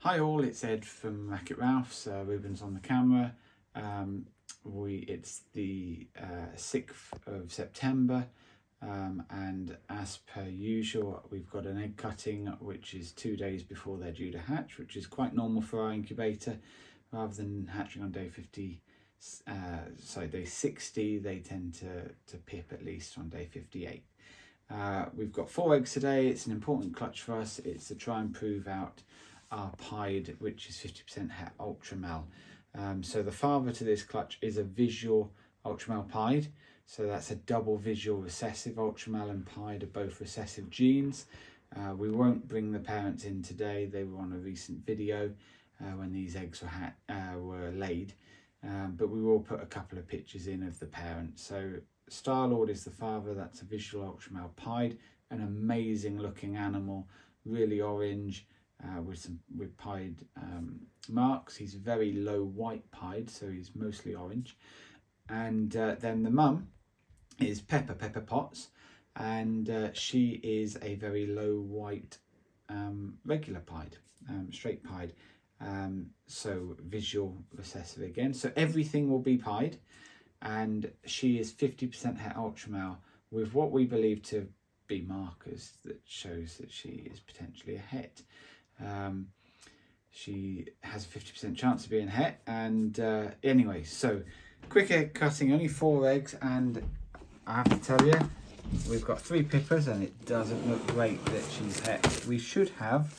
Hi all, it's Ed from Racket Ralph's, Ruben's on the camera. It's the 6th of September and as per usual we've got an egg cutting which is 2 days before they're due to hatch, which is quite normal for our incubator. Rather than hatching on day 60, they tend to pip at least on day 58. We've got 4 eggs today. It's an important clutch for us. It's to try and prove out our Pied, which is 50% het Ultramel. So the father to this clutch is a visual Ultramel Pied. So that's a double visual recessive. Ultramel and Pied are both recessive genes. We won't bring the parents in today. They were on a recent video when these eggs were laid. But we will put a couple of pictures in of the parents. So Star-Lord is the father. That's a visual Ultramel Pied, an amazing looking animal, really orange, with pied marks. He's very low white pied, so he's mostly orange. And then the mum is Pepper Potts, and she is a very low white regular pied, straight pied. So visual recessive again. So everything will be pied, and she is 50% het Ultramel with what we believe to be markers that shows that she is potentially a het. She has a 50% chance of being het, and anyway, so quick egg cutting, only 4 eggs, and I have to tell you, we've got 3 pippers and it doesn't look great that she's het. We should have,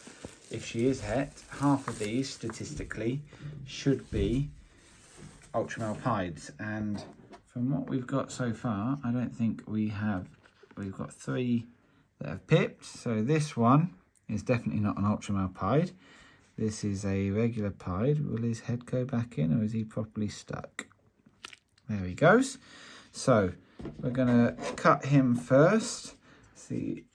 if she is het, half of these statistically should be Ultramel Pieds, and from what we've got so far, I don't think we've got 3 that have pipped. So this one is definitely not an Ultramel Pied. This is a regular Pied. Will his head go back in, or is he properly stuck? There he goes. So we're going to cut him first. See,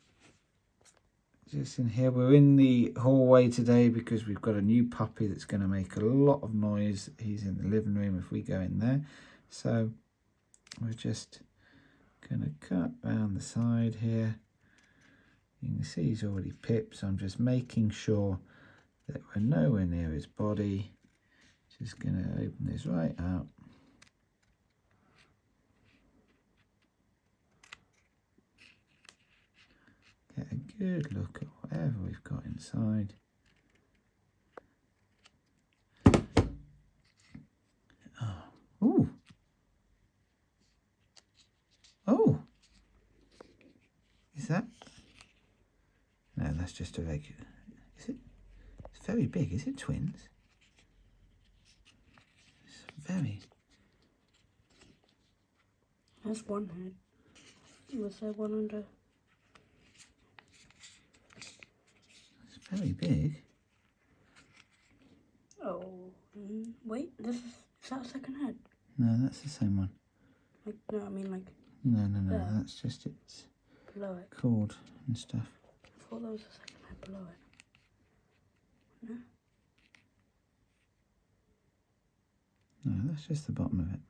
just in here, we're in the hallway today because we've got a new puppy that's going to make a lot of noise. He's in the living room if we go in there. So we're just going to cut around the side here. You can see he's already pipped, so I'm just making sure that we're nowhere near his body. Just going to open this right out. Get a good look at whatever we've got inside. Oh. Ooh. Oh. Is that? No, that's just a regular. Is it? It's very big. Is it twins? It's very. That's one head. Was there one under? It's very big. Oh, wait. Is that a second head? No, that's the same one. Like, no, I mean like. No. There. That's just its Below it. cord and stuff. I thought there was a second head below it. No? No, that's just the bottom of it.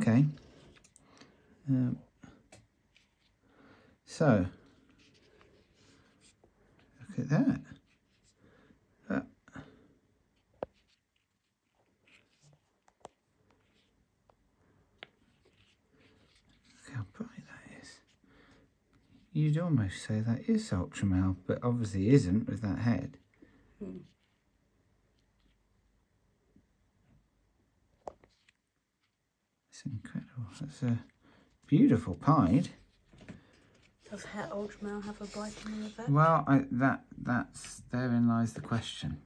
Okay. So, look at that. Look how bright that is. You'd almost say that is Ultramel, but obviously isn't with that head. It's incredible. That's a beautiful Pied. Does het Ultramel have a biting effect? Well, that's therein lies the question.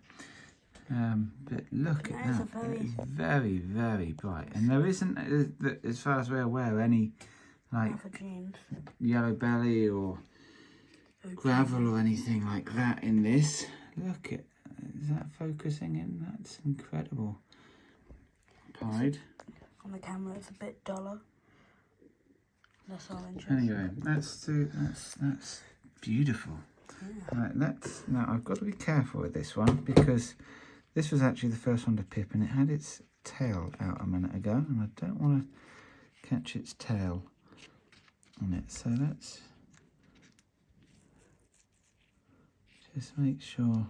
But look at that. It is very, very bright, and there isn't, as far as we're aware, any like yellow belly or gravel or anything like that in this. Look at, is that focusing in? That's incredible. Pied. On the camera, it's a bit duller. Less orange. Anyway, that's beautiful. Yeah. Right, now I've got to be careful with this one because this was actually the first one to pip, and it had its tail out a minute ago, and I don't want to catch its tail on it. So let's just make sure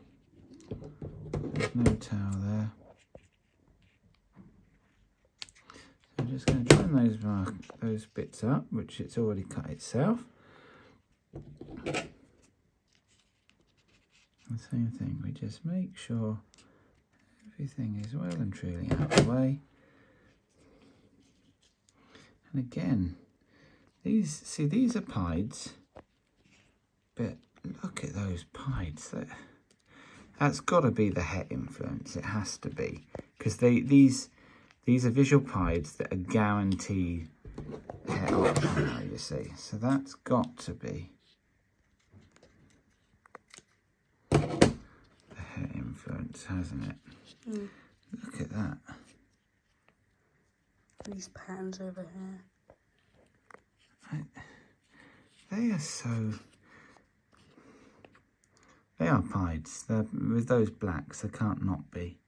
no tail there. So I'm just going to trim those bits up, which it's already cut itself. The same thing, we just make sure everything is well and truly out of the way. And again, these are pieds, but look at those pieds. That's got to be the het influence. It has to be, because these are visual pieds that are guaranteed het Ultramel, you see. So that's got to be the het influence, hasn't it? Mm. Look at that. These patterns over here. They are so... They are pieds. With those blacks, they can't not be.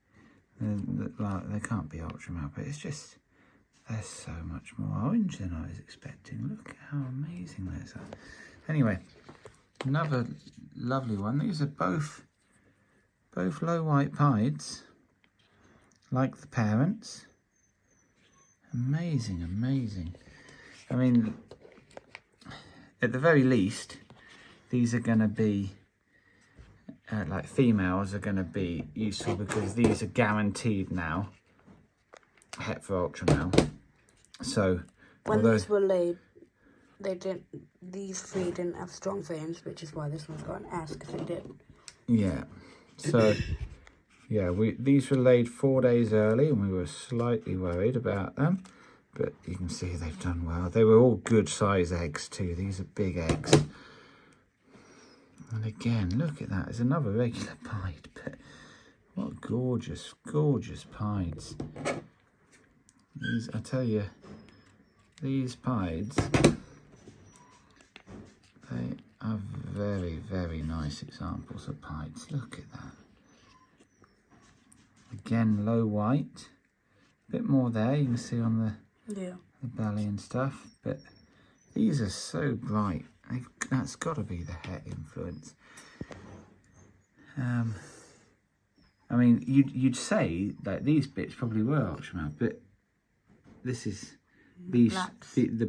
They can't be Ultramel, but it's just... They're so much more orange than I was expecting. Look at how amazing those are. Anyway, another lovely one. These are both low white pieds, like the parents. Amazing, amazing. I mean, at the very least, these are going to be, like females are going to be useful, because these are guaranteed now het for Ultramel. So, when these were laid, these three didn't have strong veins, which is why this one's got an S, because they did. Yeah. So, yeah, these were laid 4 days early, and we were slightly worried about them. But you can see they've done well. They were all good size eggs too. These are big eggs. And again, look at that. There's another regular pied. But what gorgeous, gorgeous pieds. These, I tell you, these pieds, they are very, very nice examples of pieds. Look at that. Again, low white. A bit more there, you can see on the belly and stuff. But these are so bright. That's got to be the het influence. I mean, you'd say that these bits probably were Ultramel, but this is the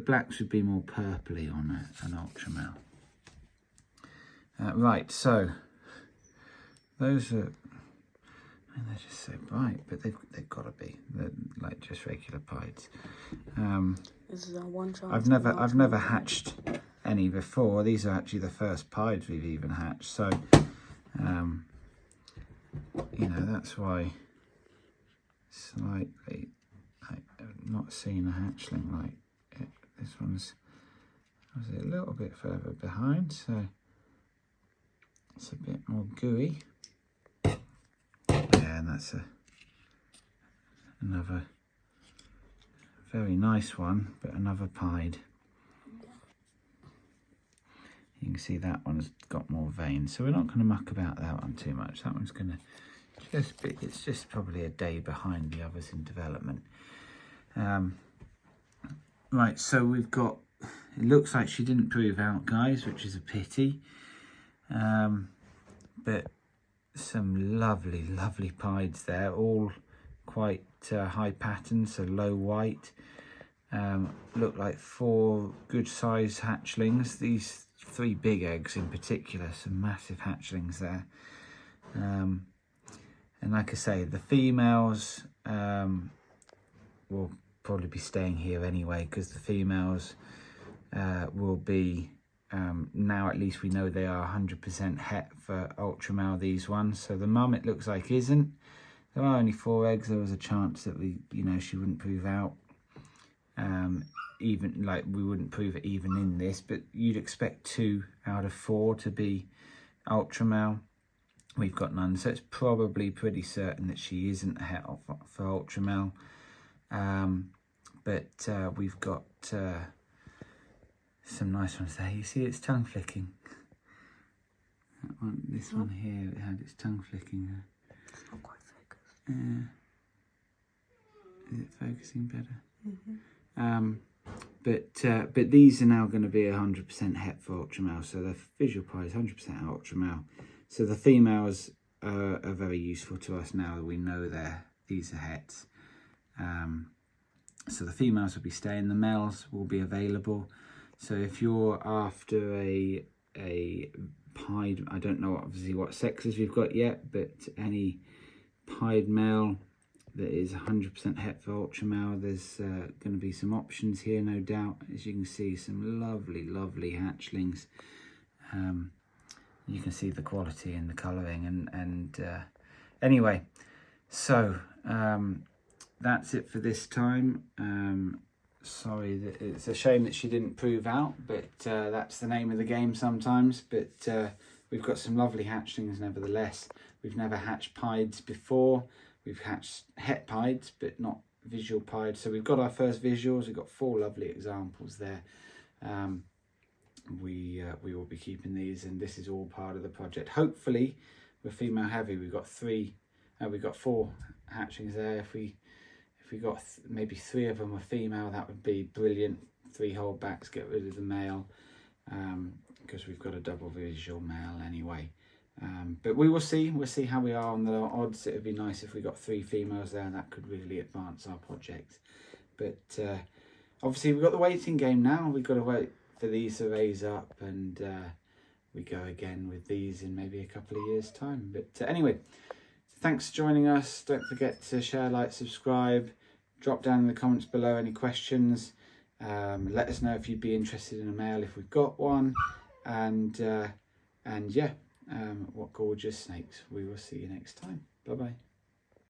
blacks would be more purpley on an Ultramel. Right, so those are, I mean, they're just so bright, but they've got to be. They're like just regular pieds. This is our one chance. I've never hatched any before. These are actually the first pieds we've even hatched. So, you know, that's why slightly I've not seen a hatchling like it. This one's a little bit further behind, so it's a bit more gooey. Yeah, and that's another very nice one, but another pied. You can see that one's got more veins, so we're not going to muck about that one too much. That one's going to just be, it's just probably a day behind the others in development. Right, so we've got, it looks like she didn't prove out, guys, which is a pity. But some lovely, lovely pieds there, all quite high pattern, so low white. Look like 4 good size hatchlings. These 3 big eggs in particular, some massive hatchlings there. And like I say, the females will probably be staying here anyway, because the females will be, now at least we know they are 100% het for Ultramel, these ones. So the mum, it looks like, isn't. There are only 4 eggs. There was a chance that she wouldn't prove out. Even like we wouldn't prove it even in this, but you'd expect 2 out of 4 to be Ultramel. We've got none, so it's probably pretty certain that she isn't het for Ultramel. But we've got some nice ones there. You see it's tongue flicking. That one, this one here, it had its tongue flicking there. It's not quite focused. Is it focusing better? Mm-hmm. But these are now going to be 100% het for Ultramel, so the visual pie is 100% Ultramel. So the females are very useful to us now that we know these are hets. So the females will be staying, the males will be available. So if you're after a pied, I don't know obviously what sexes we've got yet, but any pied male that is 100% het for Ultramel, there's going to be some options here, no doubt. As you can see, some lovely hatchlings. You can see the quality and the colouring, and anyway, so that's it for this time. Sorry, that it's a shame that she didn't prove out, but that's the name of the game sometimes. But we've got some lovely hatchlings nevertheless. We've never hatched pieds before. We've hatched het pieds, but not visual pieds. So we've got our first visuals. We've got 4 lovely examples there. We will be keeping these, and this is all part of the project. Hopefully we're female heavy. We've got 4 hatchlings there. If we got maybe 3 of them are female, that would be brilliant. 3 holdbacks, get rid of the male, because we've got a double visual male anyway. But we will see. We'll see how we are on the odds. It would be nice if we got 3 females there. That could really advance our project. But obviously we've got the waiting game now. We've got to wait for these to raise up, and we go again with these in maybe a couple of years' time. But anyway, thanks for joining us. Don't forget to share, like, subscribe. Drop down in the comments below any questions. Let us know if you'd be interested in a male if we've got one. And yeah, what gorgeous snakes. We will see you next time. Bye bye.